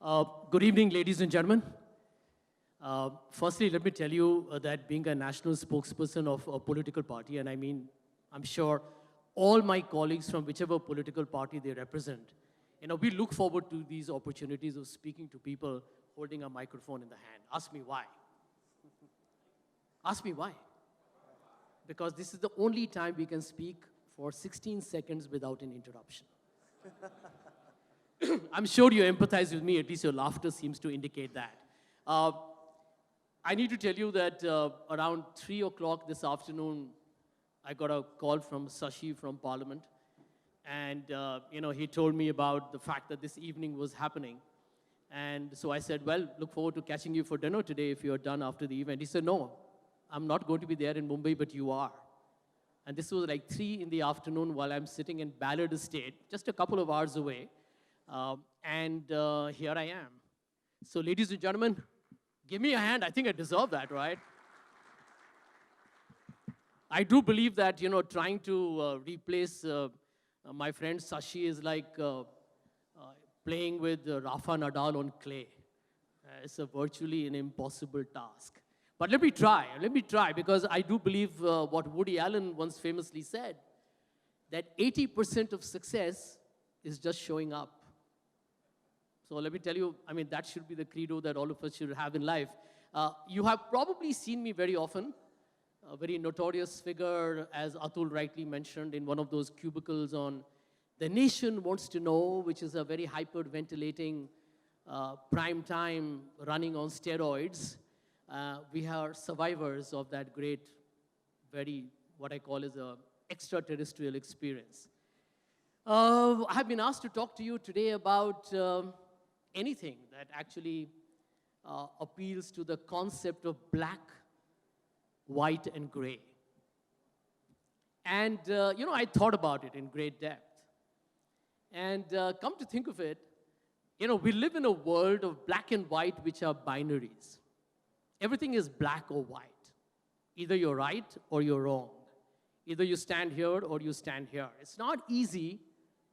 Good evening, ladies and gentlemen. Firstly, let me tell you that being a national spokesperson of a political party, and I mean, I'm sure all my colleagues from whichever political party they represent, we look forward to these opportunities of speaking to people holding a microphone in the hand. Ask me why. Ask me why. Because this is the only time we can speak for 16 seconds without an interruption. I'm sure you empathize with me, at least your laughter seems to indicate that. I need to tell you that around 3 o'clock this afternoon, I got a call from Sashi from Parliament. And, he told me about the fact that this evening was happening. And so I said, well, look forward to catching you for dinner today if you're done after the event. He said, no, I'm not going to be there in Mumbai, but you are. And this was like 3 in the afternoon while I'm sitting in Ballard Estate, just a couple of hours away. Here I am. So ladies and gentlemen, give me a hand. I think I deserve that, right? I do believe that, trying to replace my friend Sashi is like playing with Rafa Nadal on clay. It's a virtually an impossible task. But let me try, because I do believe what Woody Allen once famously said, that 80% of success is just showing up. So let me tell you, that should be the credo that all of us should have in life. You have probably seen me very often, a very notorious figure, as Atul rightly mentioned, in one of those cubicles on The Nation Wants to Know, which is a very hyperventilating prime time running on steroids. We are survivors of that great, what I call is a extraterrestrial experience. I have been asked to talk to you today about anything that actually appeals to the concept of black, white, and gray. And, I thought about it in great depth. And come to think of it, we live in a world of black and white, which are binaries. Everything is black or white. Either you're right or you're wrong. Either you stand here or you stand here. It's not easy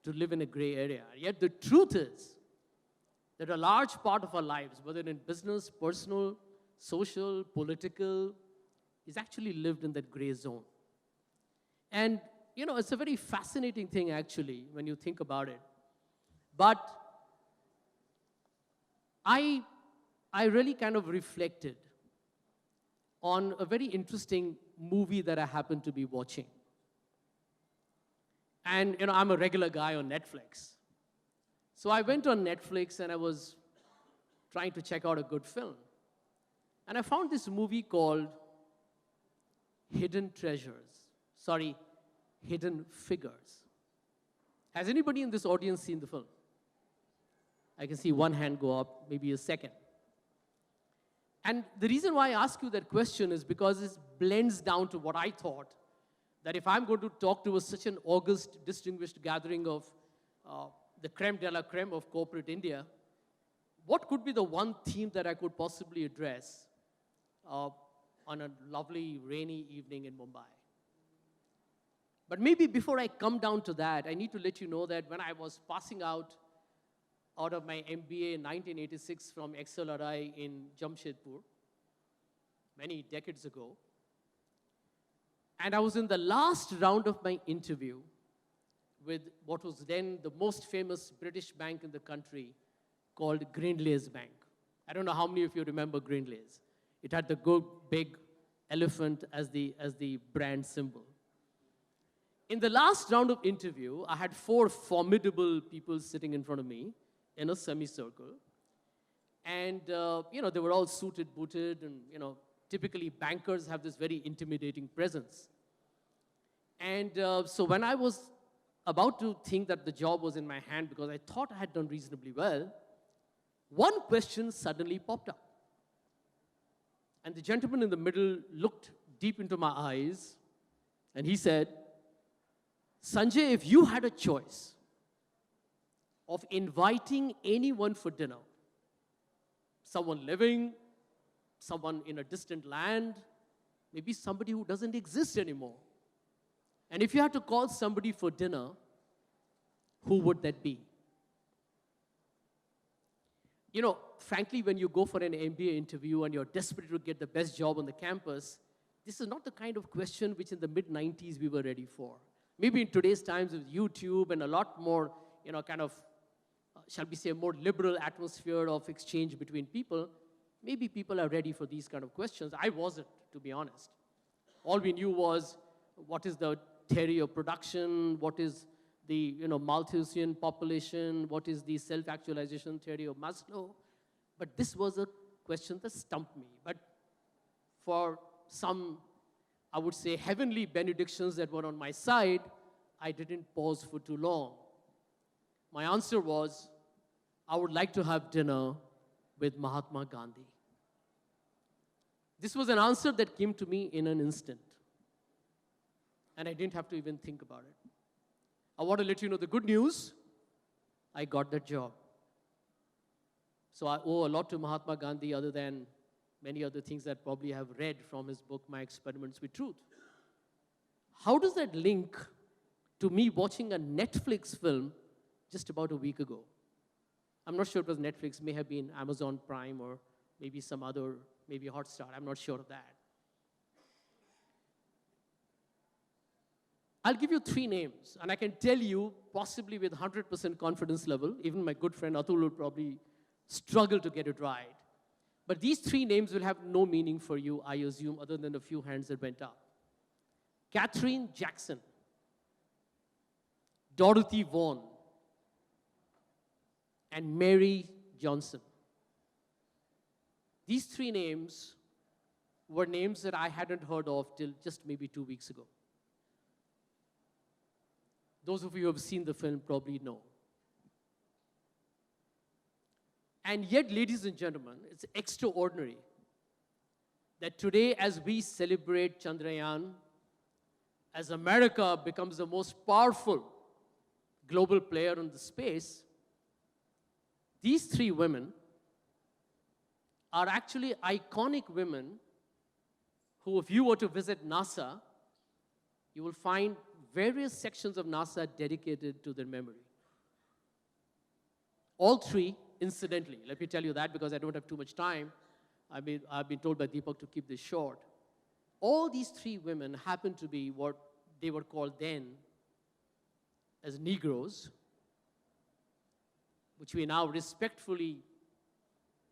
to live in a gray area. Yet the truth is that a large part of our lives, whether in business, personal, social, political, is actually lived in that gray zone. And, it's a very fascinating thing, actually, when you think about it. But I really kind of reflected on a very interesting movie that I happened to be watching. And, I'm a regular guy on Netflix. So I went on Netflix and I was trying to check out a good film. And I found this movie called Hidden Figures. Has anybody in this audience seen the film? I can see one hand go up, maybe a second. And the reason why I ask you that question is because it blends down to what I thought, that if I'm going to talk to such an august, distinguished gathering of the creme de la creme of corporate India, what could be the one theme that I could possibly address on a lovely rainy evening in Mumbai? But maybe before I come down to that, I need to let you know that when I was passing out of my MBA in 1986 from XLRI in Jamshedpur, many decades ago, and I was in the last round of my interview with what was then the most famous British bank in the country called Grindlays Bank. I don't know how many of you remember Grindlays. It had the good big elephant as the brand symbol. In the last round of interview, I had 4 formidable people sitting in front of me in a semicircle. And, they were all suited, booted, and, typically bankers have this very intimidating presence. And so when I was about to think that the job was in my hand because I thought I had done reasonably well, one question suddenly popped up. And the gentleman in the middle looked deep into my eyes, and he said, Sanjay, if you had a choice of inviting anyone for dinner, someone living, someone in a distant land, maybe somebody who doesn't exist anymore, and if you had to call somebody for dinner, who would that be? Frankly, when you go for an MBA interview and you're desperate to get the best job on the campus, this is not the kind of question which in the mid-90s we were ready for. Maybe in today's times with YouTube and a lot more, shall we say, a more liberal atmosphere of exchange between people, maybe people are ready for these kind of questions. I wasn't, to be honest. All we knew was what is the theory of production, what is the Malthusian population, what is the self-actualization theory of Maslow. But this was a question that stumped me. But for some, I would say, heavenly benedictions that were on my side, I didn't pause for too long. My answer was, I would like to have dinner with Mahatma Gandhi. This was an answer that came to me in an instant. And I didn't have to even think about it. I want to let you know the good news. I got that job. So I owe a lot to Mahatma Gandhi other than many other things that probably I have read from his book, My Experiments with Truth. How does that link to me watching a Netflix film just about a week ago? I'm not sure it was Netflix, may have been Amazon Prime or maybe some other, maybe Hotstar. I'm not sure of that. I'll give you 3 names, and I can tell you, possibly with 100% confidence level, even my good friend Atul will probably struggle to get it right. But these 3 names will have no meaning for you, I assume, other than a few hands that went up. Katherine Jackson, Dorothy Vaughan, and Mary Johnson. These 3 names were names that I hadn't heard of till just maybe 2 weeks ago. Those of you who have seen the film probably know. And yet, ladies and gentlemen, it's extraordinary that today, as we celebrate Chandrayaan, as America becomes the most powerful global player in the space, these 3 women are actually iconic women who, if you were to visit NASA, you will find various sections of NASA dedicated to their memory. All 3, incidentally, let me tell you that because I don't have too much time. I've been told by Deepak to keep this short. All these 3 women happen to be what they were called then as Negroes, which we now respectfully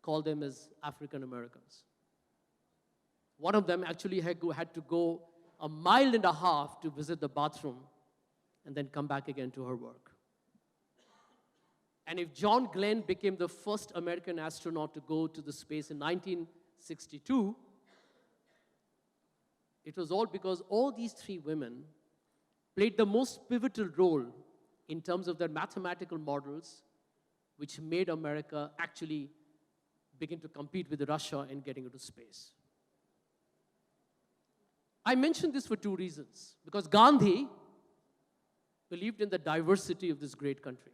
call them as African Americans. One of them actually had to go 1.5 miles to visit the bathroom and then come back again to her work. And if John Glenn became the first American astronaut to go to the space in 1962, it was all because all these 3 women played the most pivotal role in terms of their mathematical models, which made America actually begin to compete with Russia in getting into space. I mention this for 2 reasons. Because Gandhi believed in the diversity of this great country.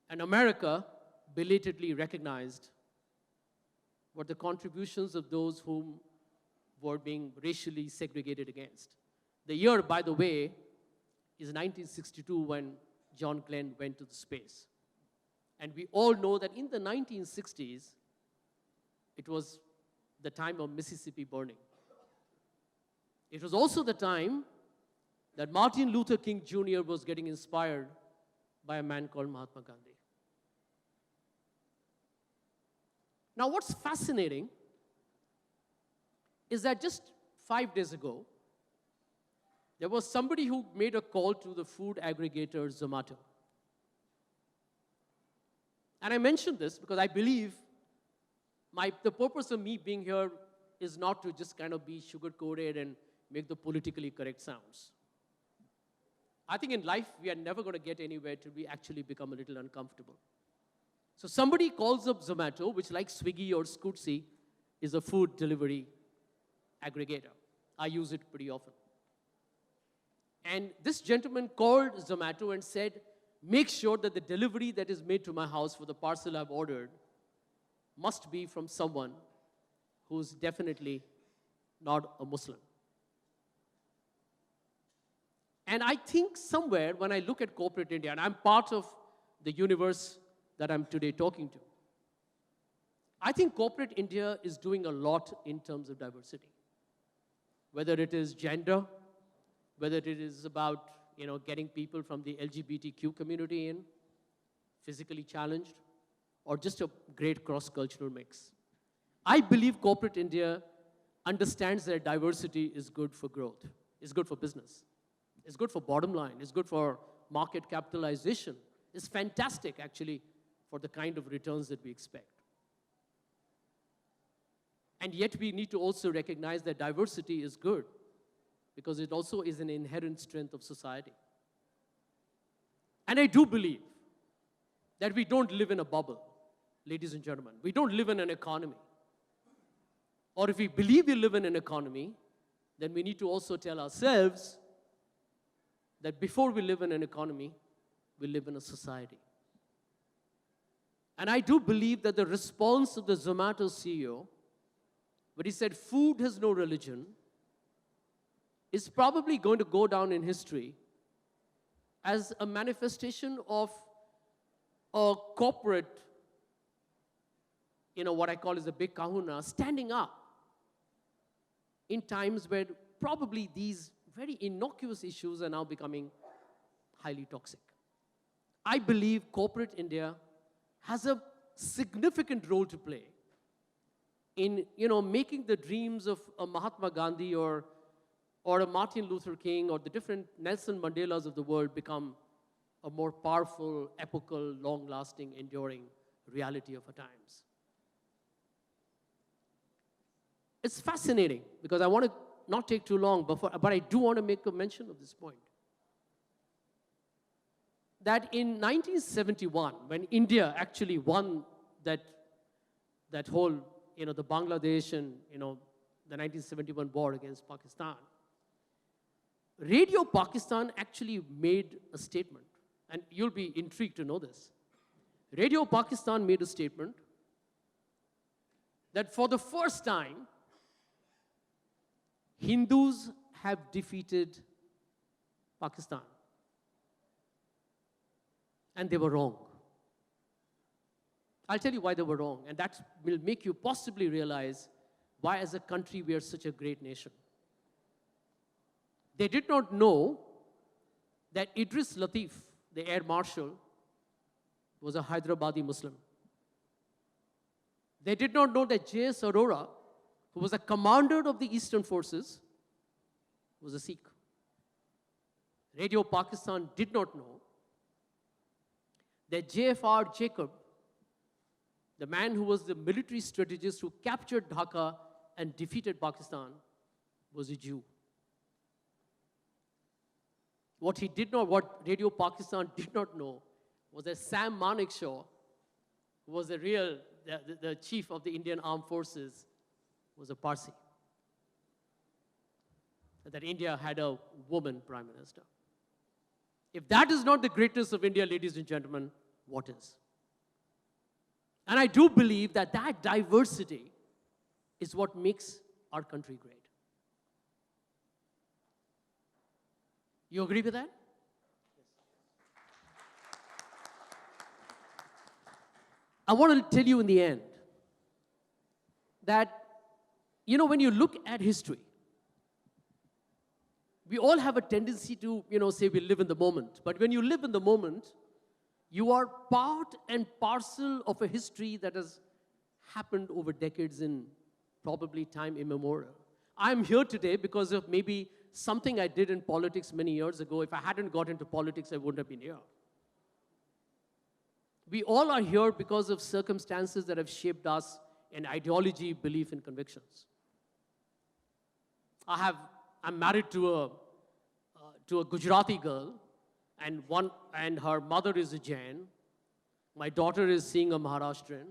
And America belatedly recognized what the contributions of those whom were being racially segregated against. The year, by the way, is 1962 when John Glenn went to the space. And we all know that in the 1960s, it was the time of Mississippi burning. It was also the time that Martin Luther King Jr. was getting inspired by a man called Mahatma Gandhi. Now, what's fascinating is that just 5 days ago, there was somebody who made a call to the food aggregator Zomato. And I mention this because I believe the purpose of me being here is not to just kind of be sugar-coated and make the politically correct sounds. I think in life, we are never going to get anywhere till we actually become a little uncomfortable. So somebody calls up Zomato, which like Swiggy or Scootsie, is a food delivery aggregator. I use it pretty often. And this gentleman called Zomato and said, make sure that the delivery that is made to my house for the parcel I've ordered must be from someone who's definitely not a Muslim. And I think somewhere when I look at corporate India, and I'm part of the universe that I'm today talking to. I think corporate India is doing a lot in terms of diversity. Whether it is gender, whether it is about getting people from the LGBTQ community in, physically challenged, or just a great cross-cultural mix. I believe corporate India understands that diversity is good for growth, is good for business, is good for bottom line, is good for market capitalization, is fantastic actually for the kind of returns that we expect. And yet we need to also recognize that diversity is good because it also is an inherent strength of society. And I do believe that we don't live in a bubble, ladies and gentlemen. We don't live in an economy. Or if we believe we live in an economy, then we need to also tell ourselves that before we live in an economy, we live in a society. And I do believe that the response of the Zomato CEO, when he said food has no religion, is probably going to go down in history as a manifestation of a corporate, what I call is a big kahuna, standing up in times where probably these very innocuous issues are now becoming highly toxic. I believe corporate India has a significant role to play in making the dreams of a Mahatma Gandhi or a Martin Luther King or the different Nelson Mandelas of the world become a more powerful, epochal, long-lasting, enduring reality of our times. It's fascinating because I want to not take too long, but I do want to make a mention of this point. That in 1971, when India actually won that whole, the Bangladesh and, the 1971 war against Pakistan, Radio Pakistan actually made a statement, and you'll be intrigued to know this. Radio Pakistan made a statement that for the first time, Hindus have defeated Pakistan. And they were wrong. I'll tell you why they were wrong, and that will make you possibly realize why as a country we are such a great nation. They did not know that Idris Latif, the Air Marshal, was a Hyderabadi Muslim. They did not know that J.S. Arora, who was a commander of the Eastern Forces, was a Sikh. Radio Pakistan did not know that J.F.R. Jacob, the man who was the military strategist who captured Dhaka and defeated Pakistan, was a Jew. What Radio Pakistan did not know was that Sam Manekshaw, who was the chief of the Indian Armed Forces, was a Parsi. That India had a woman prime minister. If that is not the greatness of India, ladies and gentlemen, what is? And I do believe that diversity is what makes our country great. You agree with that? I want to tell you in the end that, when you look at history, we all have a tendency to, say we live in the moment. But when you live in the moment, you are part and parcel of a history that has happened over decades in probably time immemorial. I'm here today because of maybe something I did in politics many years ago. If I hadn't got into politics, I wouldn't have been here. We all are here because of circumstances that have shaped us in ideology, belief, and convictions. I'm married to a Gujarati girl, and her mother is a Jain. My daughter is seeing a Maharashtrian.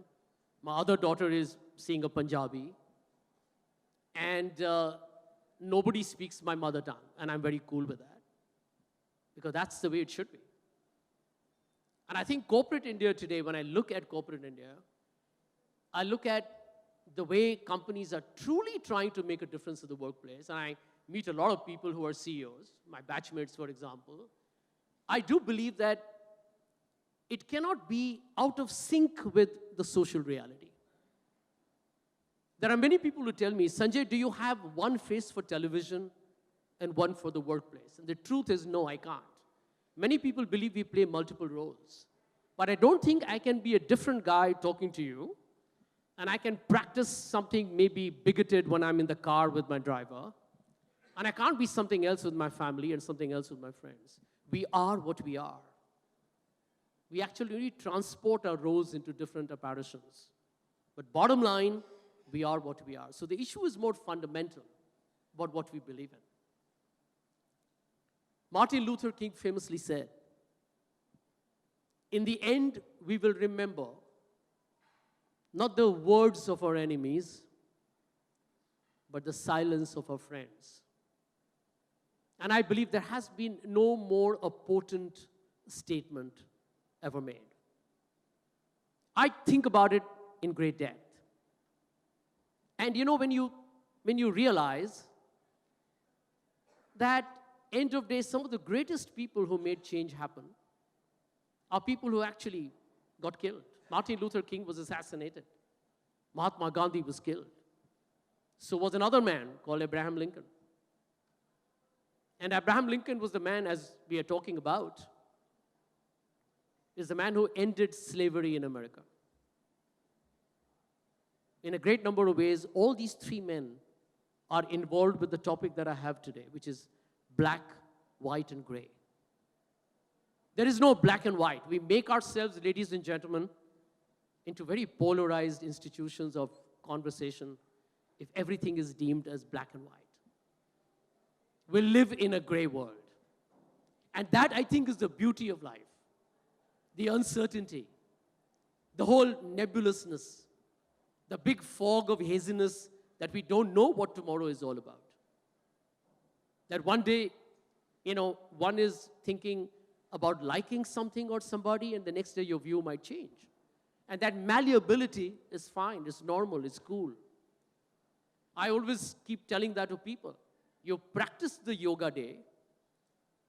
My other daughter is seeing a Punjabi. And nobody speaks my mother tongue, and I'm very cool with that, because that's the way it should be. And I think corporate India today, when I look at corporate India, I look at the way companies are truly trying to make a difference in the workplace, and I meet a lot of people who are CEOs, my batchmates, for example. I do believe that it cannot be out of sync with the social reality. There are many people who tell me, Sanjay, do you have one face for television and one for the workplace? And the truth is, no, I can't. Many people believe we play multiple roles. But I don't think I can be a different guy talking to you, and I can practice something maybe bigoted when I'm in the car with my driver, and I can't be something else with my family and something else with my friends. We are what we are. We actually transport our roles into different apparitions. But bottom line, we are what we are. So the issue is more fundamental about what we believe in. Martin Luther King famously said, in the end, we will remember not the words of our enemies, but the silence of our friends. And I believe there has been no more a potent statement ever made. I think about it in great depth. And you know, when you realize that end of day, some of the greatest people who made change happen are people who actually got killed. Martin Luther King was assassinated. Mahatma Gandhi was killed. So was another man called Abraham Lincoln. And Abraham Lincoln was the man, as we are talking about, is the man who ended slavery in America. In a great number of ways, all these three men are involved with the topic that I have today, which is black, white, and gray. There is no black and white. We make ourselves, ladies and gentlemen, into very polarized institutions of conversation if everything is deemed as black and white. We live in a gray world. And that, I think, is the beauty of life. The uncertainty, the whole nebulousness, the big fog of haziness that we don't know what tomorrow is all about. That one day, one is thinking about liking something or somebody, and the next day your view might change. And that malleability is fine, it's normal, it's cool. I always keep telling that to people. You practice the yoga day,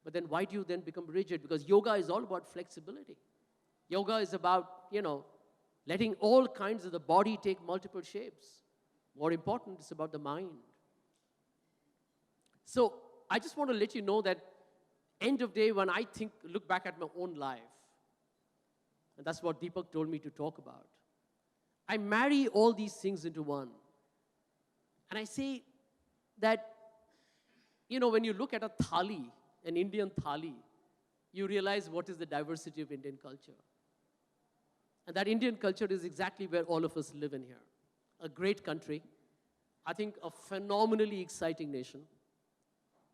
but then why do you then become rigid? Because yoga is all about flexibility. Yoga is about, letting all kinds of the body take multiple shapes. More important, it's about the mind. So I just want to let you know that end of day, when I look back at my own life, and that's what Deepak told me to talk about, I marry all these things into one. And I say that, when you look at a thali, an Indian thali, you realize what is the diversity of Indian culture. And that Indian culture is exactly where all of us live in here. A great country, I think a phenomenally exciting nation,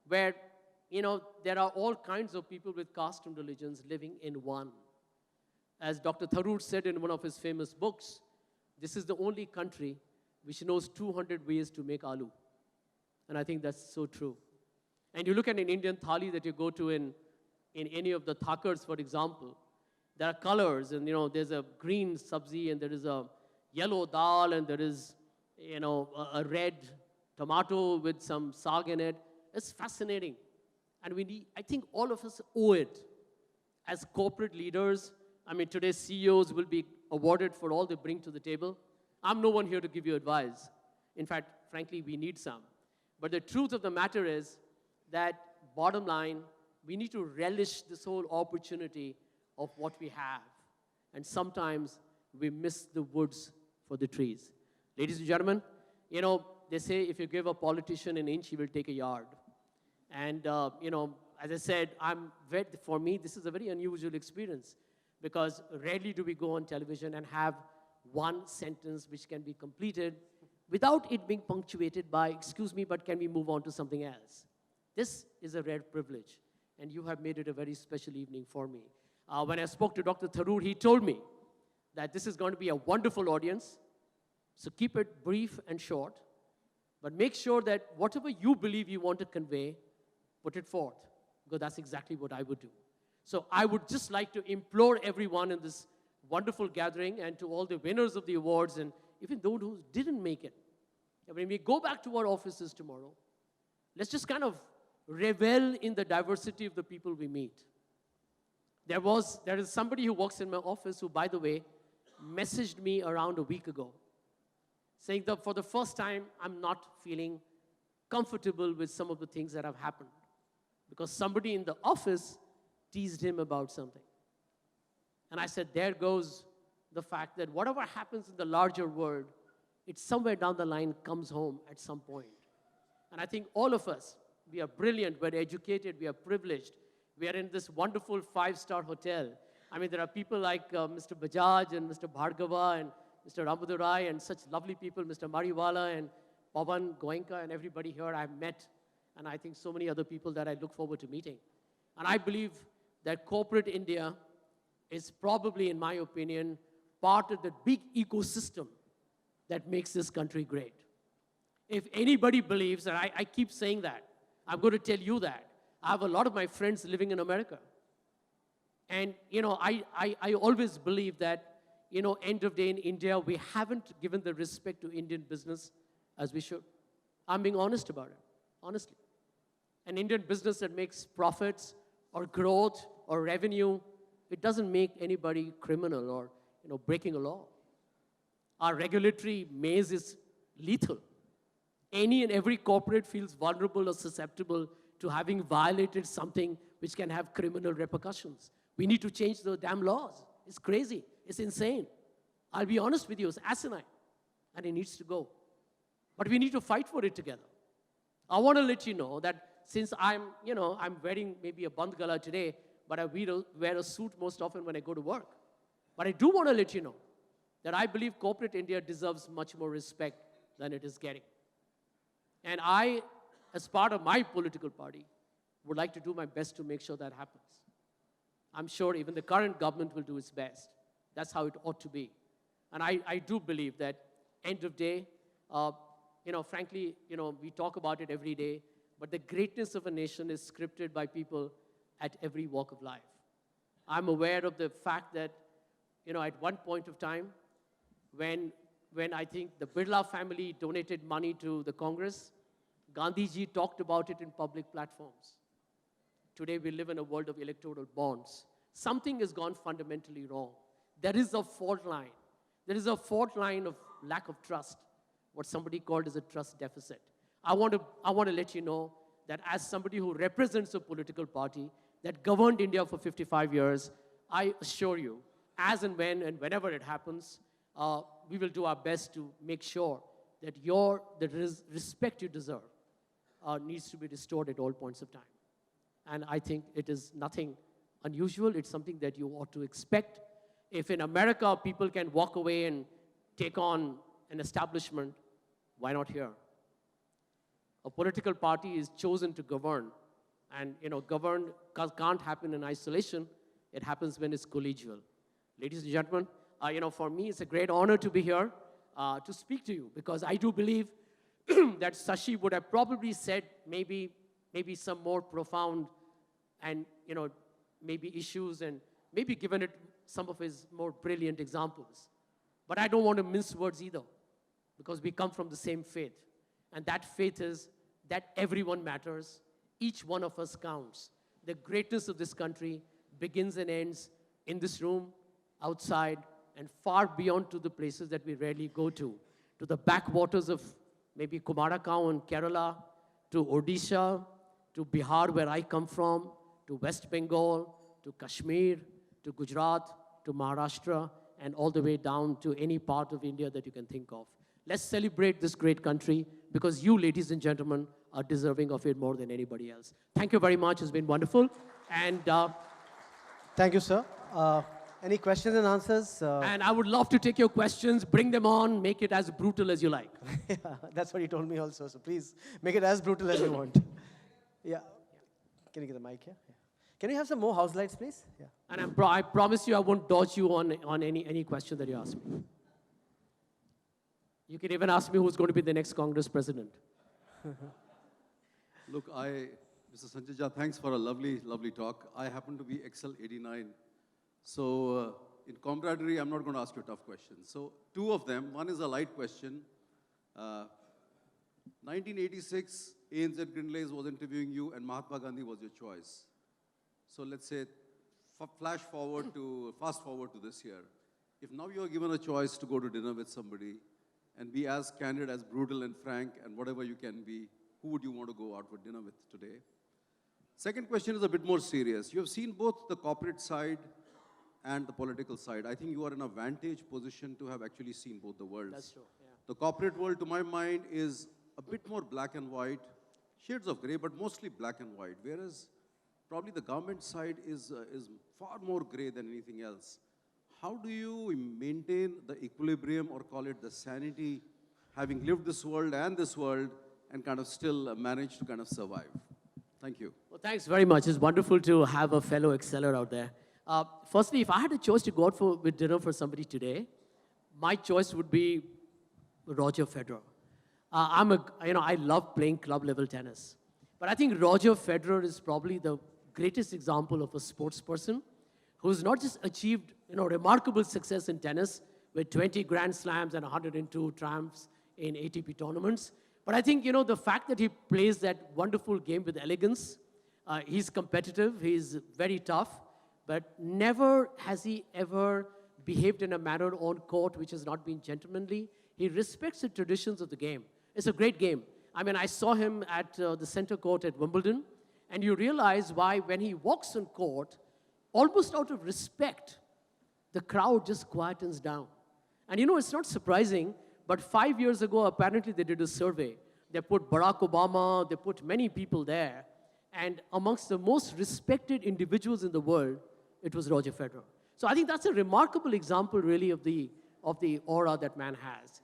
where, there are all kinds of people with caste and religions living in one. As Dr. Tharoor said in one of his famous books, this is the only country which knows 200 ways to make aloo. And I think that's so true. And you look at an Indian thali that you go to in any of the thakars, for example, there are colors, and there's a green sabzi, and there is a yellow dal, and there is a red tomato with some saag in it. It's fascinating. And I think all of us owe it as corporate leaders. I mean, today's CEOs will be awarded for all they bring to the table. I'm no one here to give you advice. In fact, frankly, we need some. But the truth of the matter is that, bottom line, we need to relish this whole opportunity of what we have. And sometimes we miss the woods for the trees. Ladies and gentlemen, they say if you give a politician an inch, he will take a yard. And, as I said, for me, this is a very unusual experience, because rarely do we go on television and have one sentence which can be completed without it being punctuated by, excuse me, but can we move on to something else? This is a rare privilege, and you have made it a very special evening for me. When I spoke to Dr. Tharoor, he told me that this is going to be a wonderful audience, so keep it brief and short, but make sure that whatever you believe you want to convey, put it forth, because that's exactly what I would do. So I would just like to implore everyone in this wonderful gathering, and to all the winners of the awards, and even those who didn't make it, when we go back to our offices tomorrow, let's just kind of revel in the diversity of the people we meet. There is somebody who works in my office who, by the way, messaged me around a week ago saying that for the first time, I'm not feeling comfortable with some of the things that have happened because somebody in the office teased him about something. And I said, there goes the fact that whatever happens in the larger world, it somewhere down the line comes home at some point. And I think all of us, we are brilliant, we're educated, we are privileged. We are in this wonderful 5-star hotel. I mean, there are people like Mr. Bajaj and Mr. Bhargava and Mr. Ramadurai and such lovely people, Mr. Mariwala and Pawan Goenka and everybody here I've met, and I think so many other people that I look forward to meeting. And I believe that corporate India is probably, in my opinion, part of the big ecosystem that makes this country great. If anybody believes, and I keep saying that, I'm going to tell you that. I have a lot of my friends living in America. And, I always believe that, end of day in India, we haven't given the respect to Indian business as we should. I'm being honest about it, honestly. An Indian business that makes profits or growth or revenue, it doesn't make anybody criminal or, breaking a law. Our regulatory maze is lethal. Any and every corporate feels vulnerable or susceptible to having violated something which can have criminal repercussions. We need to change the damn laws. It's crazy. It's insane. I'll be honest with you, it's asinine. And it needs to go. But we need to fight for it together. I want to let you know that since I'm wearing maybe a band gala today, but I wear a suit most often when I go to work. But I do want to let you know that I believe corporate India deserves much more respect than it is getting. And I, as part of my political party, would like to do my best to make sure that happens. I'm sure even the current government will do its best. That's how it ought to be. And I do believe that end of day, frankly, we talk about it every day, but the greatness of a nation is scripted by people at every walk of life. I'm aware of the fact that, at one point of time, when I think the Birla family donated money to the Congress, Gandhiji talked about it in public platforms. Today we live in a world of electoral bonds. Something has gone fundamentally wrong. There is a fault line. There is a fault line of lack of trust, what somebody called as a trust deficit. I want to let you know that as somebody who represents a political party that governed India for 55 years, I assure you, as and when and whenever it happens, we will do our best to make sure that the respect you deserve needs to be restored at all points of time. And I think it is nothing unusual. It's something that you ought to expect. If in America people can walk away and take on an establishment, why not here? A political party is chosen to govern. And, govern can't happen in isolation. It happens when it's collegial. Ladies and gentlemen, for me, it's a great honor to be here to speak to you because I do believe that Shashi would have probably said maybe some more profound and, maybe issues and maybe given it some of his more brilliant examples. But I don't want to mince words either because we come from the same faith. And that faith is that everyone matters. Each one of us counts. The greatness of this country begins and ends in this room, outside, and far beyond to the places that we rarely go to the backwaters of maybe Kumarakau in Kerala, to Odisha, to Bihar, where I come from, to West Bengal, to Kashmir, to Gujarat, to Maharashtra, and all the way down to any part of India that you can think of. Let's celebrate this great country because you, ladies and gentlemen, are deserving of it more than anybody else. Thank you very much. It's been wonderful. And thank you, sir. Any questions and answers? And I would love to take your questions. Bring them on. Make it as brutal as you like. Yeah, that's what he told me also. So please make it as brutal as you want. Yeah. Can you get the mic here? Yeah. Can you have some more house lights, please? Yeah. And I promise you I won't dodge you on any question that you ask me. You can even ask me who's going to be the next Congress president. Look, Mr. Sanjay Jha, thanks for a lovely, lovely talk. I happen to be XL 89. So in camaraderie, I'm not going to ask you tough questions. So two of them. One is a light question. 1986, ANZ Grindlays was interviewing you and Mahatma Gandhi was your choice. So let's say fast forward to this year. If now you are given a choice to go to dinner with somebody and be as candid, as brutal and frank and whatever you can be, who would you want to go out for dinner with today? Second question is a bit more serious. You have seen both the corporate side and the political side. I think you are in a vantage position to have actually seen both the worlds. That's true, yeah. The corporate world, to my mind, is a bit more black and white, shades of gray, but mostly black and white, whereas probably the government side is far more gray than anything else. How do you maintain the equilibrium, or call it the sanity, having lived this world and kind of still manage to kind of survive? Thank you. Well, thanks very much. It's wonderful to have a fellow exceller out there. Firstly, if I had a choice to go out with dinner for somebody today, my choice would be Roger Federer. I love playing club level tennis. But I think Roger Federer is probably the greatest example of a sports person who's not just achieved remarkable success in tennis with 20 Grand Slams and 102 triumphs in ATP tournaments, but I think the fact that he plays that wonderful game with elegance, he's competitive, he's very tough, but never has he ever behaved in a manner on court which has not been gentlemanly. He respects the traditions of the game. It's a great game. I mean, I saw him at the center court at Wimbledon, and you realize why when he walks on court, almost out of respect, the crowd just quietens down. And it's not surprising, but 5 years ago, apparently they did a survey. They put Barack Obama, they put many people there, and amongst the most respected individuals in the world, it was Roger Federer. So I think that's a remarkable example, really, of the aura that man has.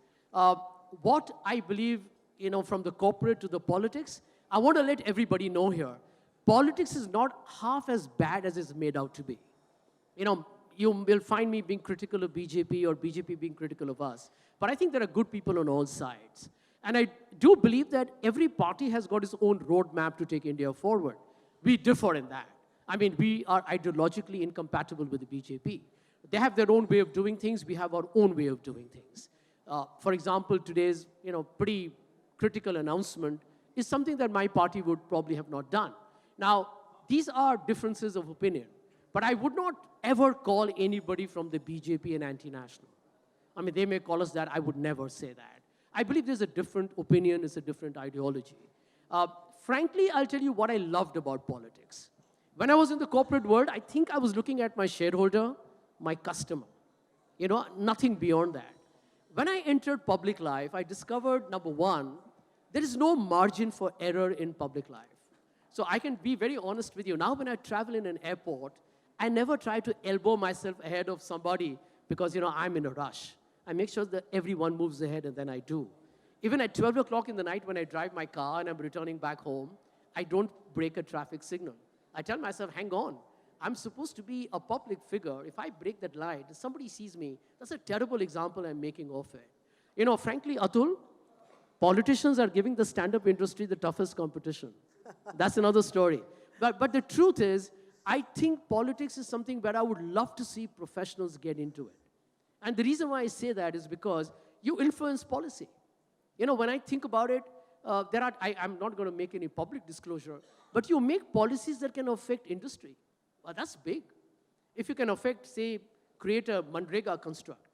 What I believe, from the corporate to the politics, I want to let everybody know here, politics is not half as bad as it's made out to be. You will find me being critical of BJP or BJP being critical of us. But I think there are good people on all sides. And I do believe that every party has got its own roadmap to take India forward. We differ in that. I mean, we are ideologically incompatible with the BJP. They have their own way of doing things. We have our own way of doing things. For example, today's pretty critical announcement is something that my party would probably have not done. Now, these are differences of opinion. But I would not ever call anybody from the BJP an anti-national. I mean, they may call us that. I would never say that. I believe there's a different opinion, it's a different ideology. Frankly, I'll tell you what I loved about politics. When I was in the corporate world, I think I was looking at my shareholder, my customer. Nothing beyond that. When I entered public life, I discovered, number one, there is no margin for error in public life. So I can be very honest with you. Now when I travel in an airport, I never try to elbow myself ahead of somebody because, I'm in a rush. I make sure that everyone moves ahead, and then I do. Even at 12 o'clock in the night when I drive my car and I'm returning back home, I don't break a traffic signal. I tell myself, hang on. I'm supposed to be a public figure. If I break that light, if somebody sees me, that's a terrible example I'm making of it. Frankly, Atul, politicians are giving the stand-up industry the toughest competition. That's another story. But the truth is, I think politics is something where I would love to see professionals get into it. And the reason why I say that is because you influence policy. When I think about it, I'm not going to make any public disclosure, but you make policies that can affect industry. Well, that's big. If you can affect, say, create a Manrega construct,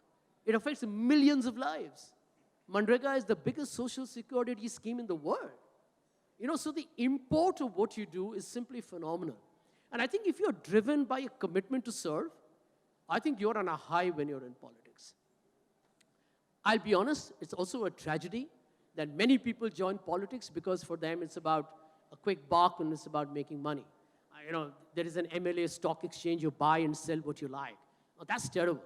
it affects millions of lives. Manrega is the biggest social security scheme in the world. So the import of what you do is simply phenomenal. And I think if you're driven by a commitment to serve, I think you're on a high when you're in politics. I'll be honest, it's also a tragedy that many people join politics because for them it's about a quick buck and it's about making money. There is an MLA stock exchange, you buy and sell what you like. Now, that's terrible.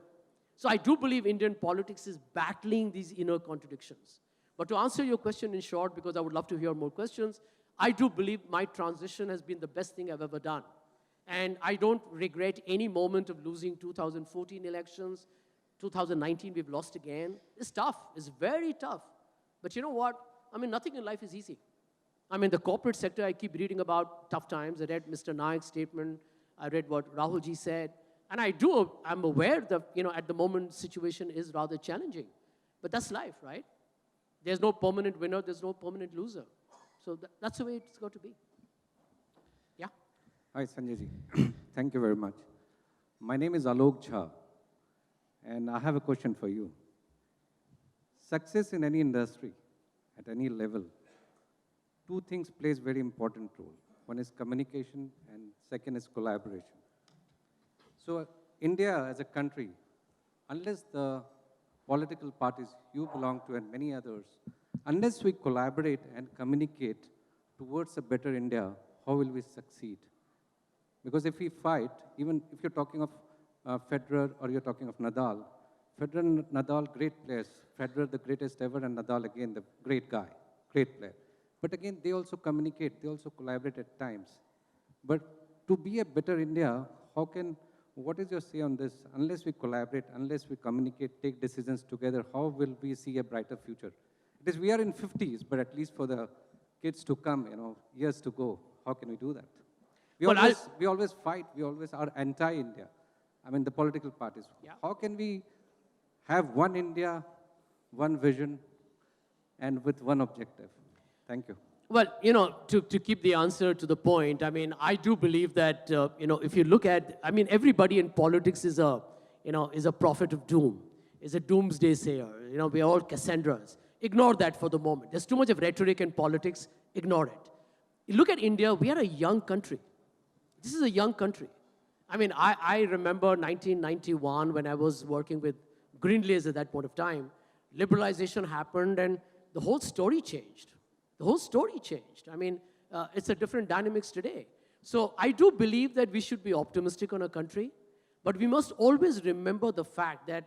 So I do believe Indian politics is battling these inner contradictions. But to answer your question in short, because I would love to hear more questions, I do believe my transition has been the best thing I've ever done. And I don't regret any moment of losing 2014 elections. 2019, we've lost again. It's tough. It's very tough. But you know what? I mean, nothing in life is easy. I mean, the corporate sector, I keep reading about tough times. I read Mr. Naik's statement. I read what Rahulji said. And I'm aware that, at the moment, situation is rather challenging. But that's life, right? There's no permanent winner. There's no permanent loser. So that's the way it's got to be. Yeah? Hi, Sanjay ji. Thank you very much. My name is Alok Jha, and I have a question for you. Success in any industry, at any level, two things plays very important role. One is communication, and second is collaboration. So India as a country, unless the political parties you belong to and many others, unless we collaborate and communicate towards a better India, how will we succeed? Because if we fight, even if you're talking of Federer or you're talking of Nadal, Federer and Nadal, great players. Federer, the greatest ever, and Nadal, again, the great guy, great player. But again, they also communicate, they also collaborate at times. But to be a better India, what is your say on this? Unless we collaborate, unless we communicate, take decisions together, how will we see a brighter future? It is, we are in 50s, but at least for the kids to come, years to go, how can we do that? We always fight, we always are anti-India. I mean, the political parties. Yeah. How can we have one India, one vision, and with one objective? Thank you. Well, to keep the answer to the point, I mean, I do believe that, if you look at, I mean, everybody in politics is a prophet of doom, is a doomsday sayer. We're all Cassandras. Ignore that for the moment. There's too much of rhetoric in politics. Ignore it. You look at India, we are a young country. This is a young country. I mean, I remember 1991 when I was working with Greenlays at that point of time. Liberalization happened and the whole story changed. The whole story changed. I mean, it's a different dynamics today. So I do believe that we should be optimistic on a country, but we must always remember the fact that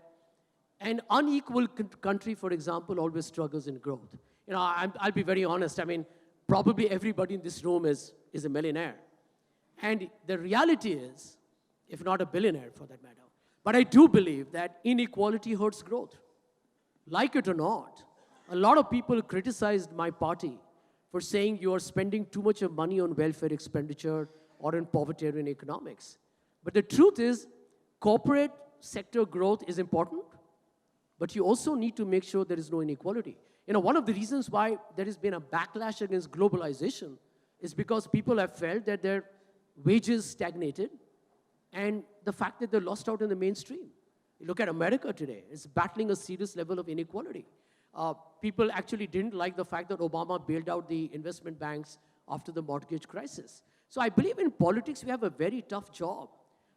an unequal country, for example, always struggles in growth. I'll be very honest. I mean, probably everybody in this room is a millionaire. And the reality is, if not a billionaire for that matter, but I do believe that inequality hurts growth. Like it or not, a lot of people criticized my party for saying you are spending too much of money on welfare expenditure or in poverty-ridden economics. But the truth is, corporate sector growth is important, but you also need to make sure there is no inequality. One of the reasons why there has been a backlash against globalization is because people have felt that their wages stagnated and the fact that they're lost out in the mainstream. You look at America today, it's battling a serious level of inequality. People actually didn't like the fact that Obama bailed out the investment banks after the mortgage crisis. So I believe in politics, we have a very tough job.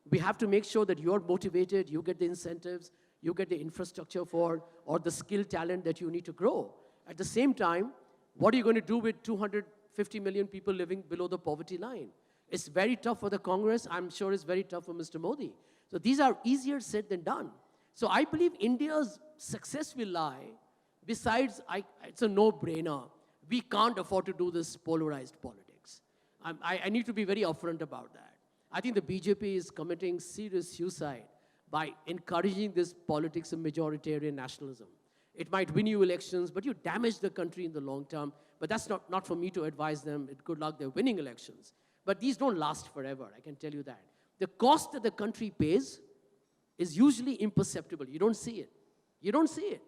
We have to make sure that you're motivated, you get the incentives, you get the infrastructure or the skill talent that you need to grow. At the same time, what are you going to do with 250 million people living below the poverty line? It's very tough for the Congress. I'm sure it's very tough for Mr. Modi. So these are easier said than done. So I believe India's success will lie. Besides, it's a no-brainer. We can't afford to do this polarized politics. I need to be very upfront about that. I think the BJP is committing serious suicide by encouraging this politics of majoritarian nationalism. It might win you elections, but you damage the country in the long term. But that's not for me to advise them. Good luck, they're winning elections. But these don't last forever, I can tell you that. The cost that the country pays is usually imperceptible. You don't see it. You don't see it.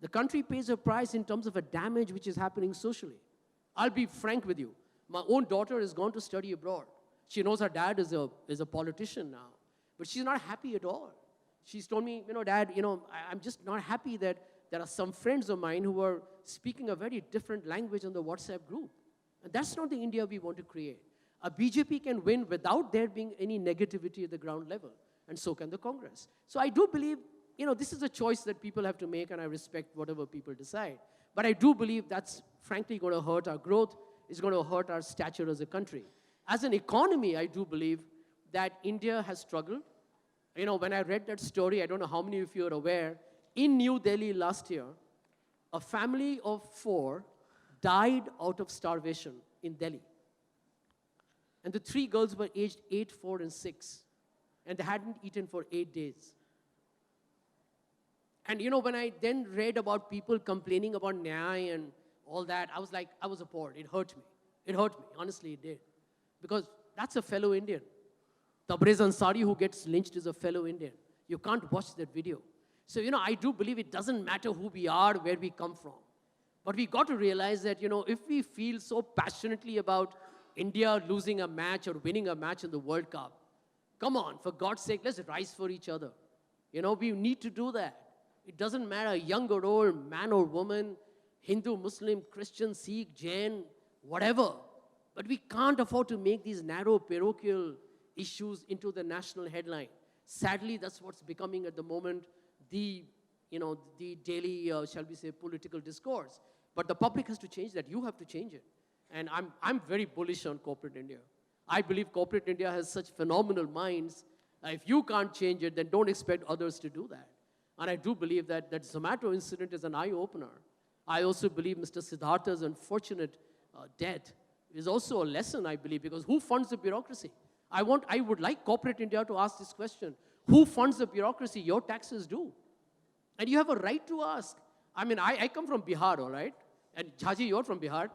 The country pays a price in terms of a damage which is happening socially. I'll be frank with you. My own daughter has gone to study abroad. She knows her dad is a politician now, but she's not happy at all. She's told me, Dad, I'm just not happy that there are some friends of mine who are speaking a very different language on the WhatsApp group. And that's not the India we want to create. A BJP can win without there being any negativity at the ground level, and so can the Congress. So I do believe, this is a choice that people have to make, and I respect whatever people decide. But I do believe that's frankly going to hurt our growth, is going to hurt our stature as a country. As an economy, I do believe that India has struggled. When I read that story, I don't know how many of you are aware, in New Delhi last year, a family of 4 died out of starvation in Delhi. And the 3 girls were aged 8, 4, and 6. And they hadn't eaten for 8 days. And when I then read about people complaining about Nyaya and all that, I was appalled. It hurt me. It hurt me. Honestly, it did. Because that's a fellow Indian. Tabrez Ansari, who gets lynched, is a fellow Indian. You can't watch that video. So, I do believe it doesn't matter who we are, where we come from. But we got to realize that, if we feel so passionately about India losing a match or winning a match in the World Cup, Come on, for God's sake, let's rise for each other. You know, we need to do that. It doesn't matter, young or old, man or woman, Hindu, Muslim, Christian, Sikh, Jain, whatever. But we can't afford to make these narrow parochial issues into the national headline. Sadly, that's what's becoming at the moment the daily, shall we say, political discourse. But the public has to change that. You have to change it. And I'm very bullish on corporate India. I believe corporate India has such phenomenal minds. If you can't change it, then don't expect others to do that. And I do believe that that Zomato incident is an eye-opener. I also believe Mr. Siddhartha's unfortunate death is also a lesson, I believe, because who funds the bureaucracy? I would like corporate India to ask this question. Who funds the bureaucracy? Your taxes do. And you have a right to ask. I mean, I come from Bihar, all right? And Jhaji, you're from Bihar.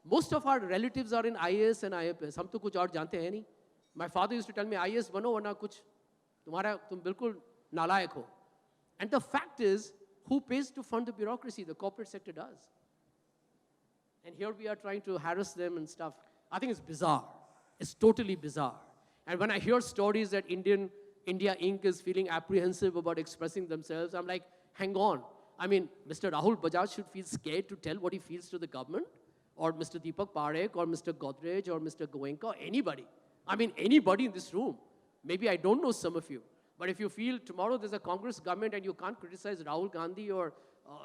Most of our relatives are in IAS and IFS. हम तो कुछ और जानते हैं नहीं. My father used to tell me, IAS बनो वरना कुछ तुम बिल्कुल नालायक हो. And the fact is, who pays to fund the bureaucracy? The corporate sector does. And here we are trying to harass them and stuff. I think it's bizarre. It's totally bizarre. And when I hear stories that India Inc. is feeling apprehensive about expressing themselves, I'm like, hang on. I mean, Mr. Rahul Bajaj should feel scared to tell what he feels to the government, or Mr. Deepak Parekh, or Mr. Godrej, or Mr. Goenka, or anybody. I mean, anybody in this room. Maybe I don't know some of you. But if you feel tomorrow there's a Congress government and you can't criticize Rahul Gandhi or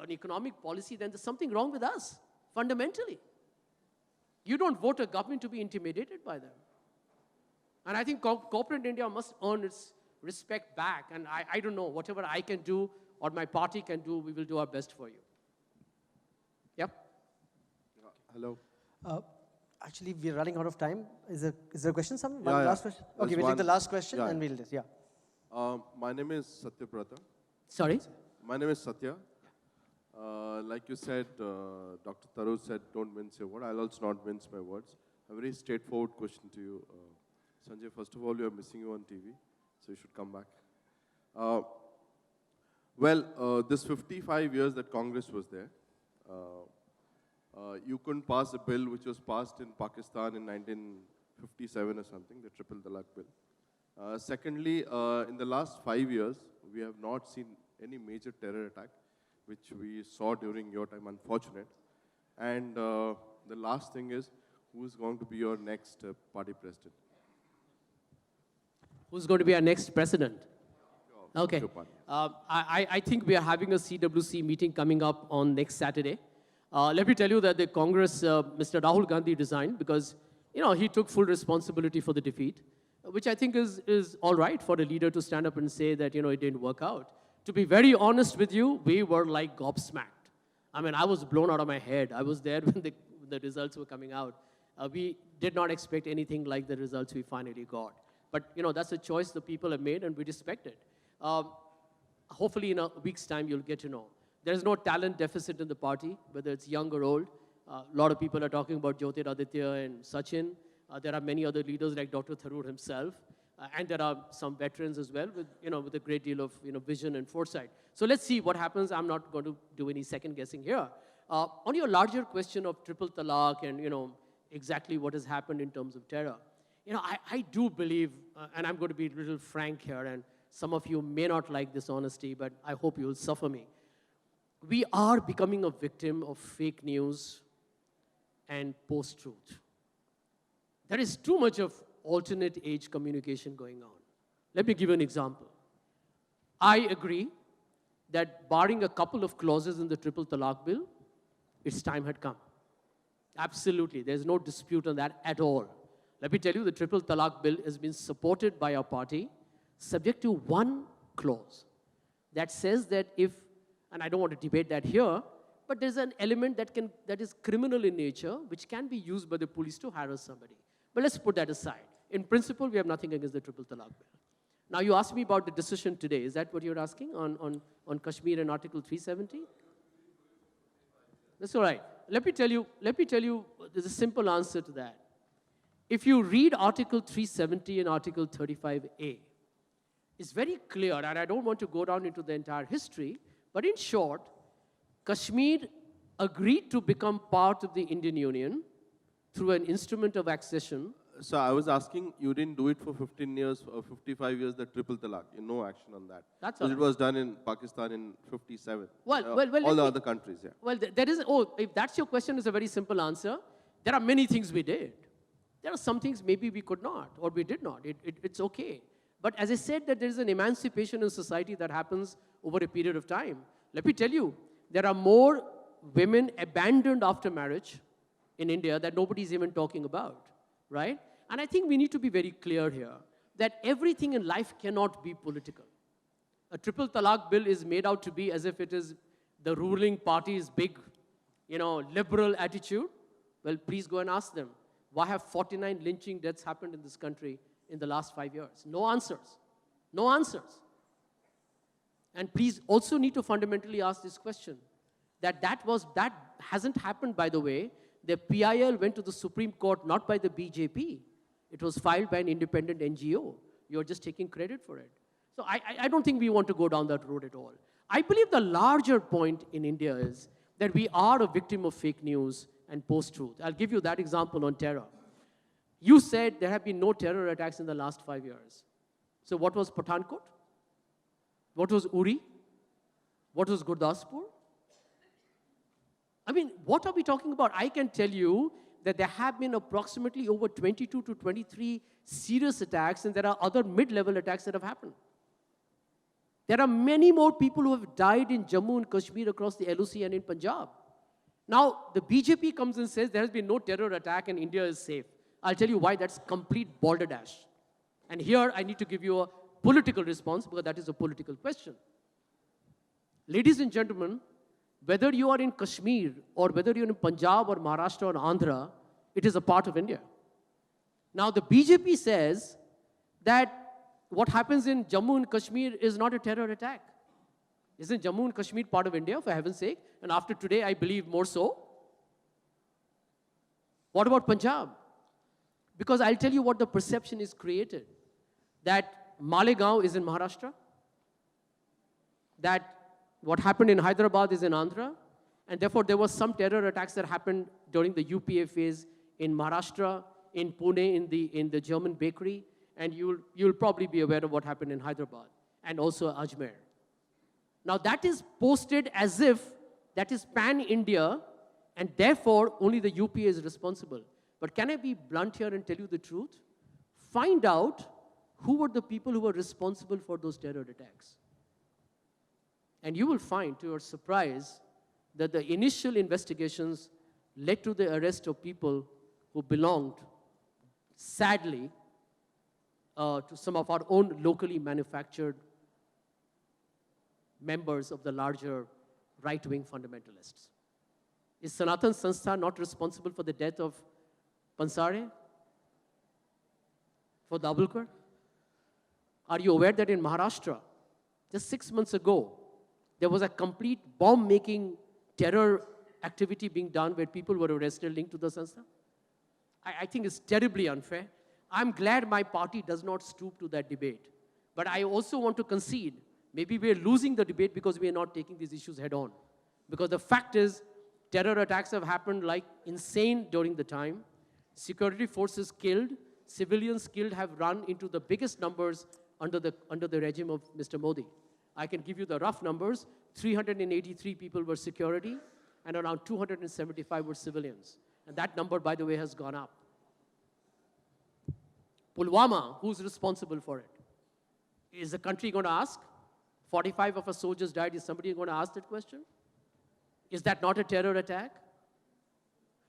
an economic policy, then there's something wrong with us, fundamentally. You don't vote a government to be intimidated by them. And I think corporate India must earn its respect back. And I don't know, whatever I can do or my party can do, we will do our best for you. Yep. Hello. Actually, we're running out of time. Is there a question, One Yeah, last question? There's Okay, we'll take the one. last question Yeah, and yeah. we'll just, yeah. My name is Satya Brata. Sorry? My name is Satya. Like you said, Dr. Tharoor said, don't mince your word. I'll also not mince my words. A very straightforward question to you. Sanjay, first of all, we are missing you on TV, so you should come back. This 55 years that Congress was there, you couldn't pass a bill which was passed in Pakistan in 1957 or something, the Triple Talaq Bill. Secondly, in the last 5 years, we have not seen any major terror attack, which we saw during your time, unfortunate. And the last thing is, who is going to be your next party president? Who's going to be our next president? Okay. your party. I think we are having a CWC meeting coming up on next Saturday. Let me tell you that the Congress, Mr. Rahul Gandhi resigned because, he took full responsibility for the defeat, which I think is all right for a leader to stand up and say that, it didn't work out. To be very honest with you, we were like gobsmacked. I mean, I was blown out of my head. I was there when the results were coming out. We did not expect anything like the results we finally got. But, that's a choice the people have made, and we respect it. Hopefully, in a week's time, you'll get to know. There is no talent deficit in the party, whether it's young or old. A lot of people are talking about Jyotiraditya and Sachin. There are many other leaders like Dr. Tharoor himself. And there are some veterans as well with a great deal of vision and foresight. So let's see what happens. I'm not going to do any second guessing here. On your larger question of triple talaq and exactly what has happened in terms of terror, I do believe, and I'm going to be a little frank here, and some of you may not like this honesty, but I hope you'll suffer me. We are becoming a victim of fake news and post-truth. There is too much of alternate age communication going on. Let me give you an example. I agree that barring a couple of clauses in the Triple Talaq Bill, its time had come. Absolutely, there's no dispute on that at all. Let me tell you, the Triple Talaq Bill has been supported by our party, subject to one clause that says that if, and I don't want to debate that here, but there's an element that is criminal in nature, which can be used by the police to harass somebody. But let's put that aside. In principle, we have nothing against the Triple Talaq Bill. Now, you asked me about the decision today. Is that what you're asking on Kashmir and Article 370? That's all right. Let me tell you, there's a simple answer to that. If you read Article 370 and Article 35A, it's very clear, and I don't want to go down into the entire history, but in short, Kashmir agreed to become part of the Indian Union through an instrument of accession So I was asking, you didn't do it for 15 years or 55 years, the triple talaq. No action on that. That's Because all it was done in Pakistan in 57. Well, all let the me- other countries, yeah. Well, there is, oh, if that's your question, is a very simple answer. There are many things we did. There are some things maybe we could not, or we did not. It's okay. But as I said, that there is an emancipation in society that happens over a period of time. Let me tell you, there are more women abandoned after marriage in India that nobody's even talking about, right? And I think we need to be very clear here that everything in life cannot be political. A triple talaq bill is made out to be as if it is the ruling party's big, liberal attitude. Well, please go and ask them. Why have 49 lynching deaths happened in this country in the last 5 years? No answers. No answers. And please also need to fundamentally ask this question. That hasn't happened, by the way. The PIL went to the Supreme Court not by the BJP. It was filed by an independent NGO. You're just taking credit for it. So I don't think we want to go down that road at all. I believe the larger point in India is that we are a victim of fake news and post-truth. I'll give you that example on terror. You said there have been no terror attacks in the last 5 years. So what was Pathankot? What was Uri? What was Gurdaspur? I mean, what are we talking about? I can tell you that there have been approximately over 22 to 23 serious attacks, and there are other mid-level attacks that have happened. There are many more people who have died in Jammu and Kashmir across the LOC and in Punjab. Now, the BJP comes and says there has been no terror attack and India is safe. I'll tell you why that's complete balderdash. And here I need to give you a political response because that is a political question. Ladies and gentlemen, whether you are in Kashmir or whether you're in Punjab or Maharashtra or Andhra, it is a part of India. Now, the BJP says that what happens in Jammu and Kashmir is not a terror attack. Isn't Jammu and Kashmir part of India, for heaven's sake? And after today, I believe more so. What about Punjab? Because I'll tell you what the perception is created. That Malegaon is in Maharashtra. That what happened in Hyderabad is in Andhra. And therefore, there was some terror attacks that happened during the UPA phase in Maharashtra, in Pune, in the German bakery. And you'll probably be aware of what happened in Hyderabad and also Ajmer. Now that is posted as if that is pan-India and therefore only the UPA is responsible. But can I be blunt here and tell you the truth? Find out who were the people who were responsible for those terror attacks. And you will find, to your surprise, that the initial investigations led to the arrest of people who belonged, sadly, to some of our own locally manufactured members of the larger right-wing fundamentalists. Is Sanatan Sanstha not responsible for the death of Pansare? For Dabulkar? Are you aware that in Maharashtra, just 6 months ago, there was a complete bomb-making terror activity being done where people were arrested linked to the Sanstha? I think it's terribly unfair. I'm glad my party does not stoop to that debate. But I also want to concede, maybe we're losing the debate because we are not taking these issues head on. Because the fact is, terror attacks have happened like insane during the time. Security forces killed, civilians killed have run into the biggest numbers under the regime of Mr. Modi. I can give you the rough numbers. 383 people were security, and around 275 were civilians. And that number, by the way, has gone up. Pulwama, who's responsible for it? Is the country going to ask? 45 of our soldiers died. Is somebody going to ask that question? Is that not a terror attack?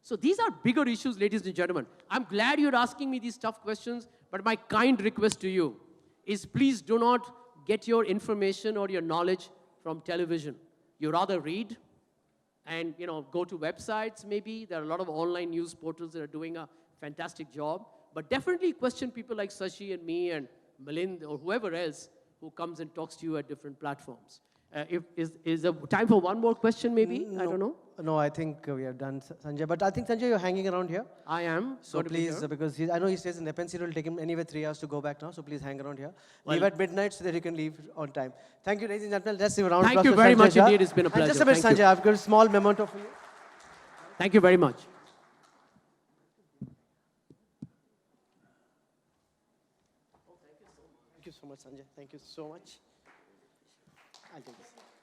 So these are bigger issues, ladies and gentlemen. I'm glad you're asking me these tough questions, but my kind request to you is please do not get your information or your knowledge from television. You rather read and go to websites maybe. There are a lot of online news portals that are doing a fantastic job. But definitely question people like Sashi and me and Milind or whoever else who comes and talks to you at different platforms. Is there time for one more question maybe? No, I don't know. No, I think we have done, Sanjay. But I think, Sanjay, you're hanging around here. I am. So going to be please, here. because I know he stays in Nepean City, it will take him anyway 3 hours to go back now. So please hang around here. Leave at midnight so that you can leave on time. Thank you, ladies and gentlemen. Let's give a round of Thank applause you for very Sanjay much Jha. indeed. It's been a And just pleasure. a bit, Thank you. Sanjay, I've got a small memento for you. Thank you very much. Thank you so much, Sanjay. Thank you so much. I'll take this.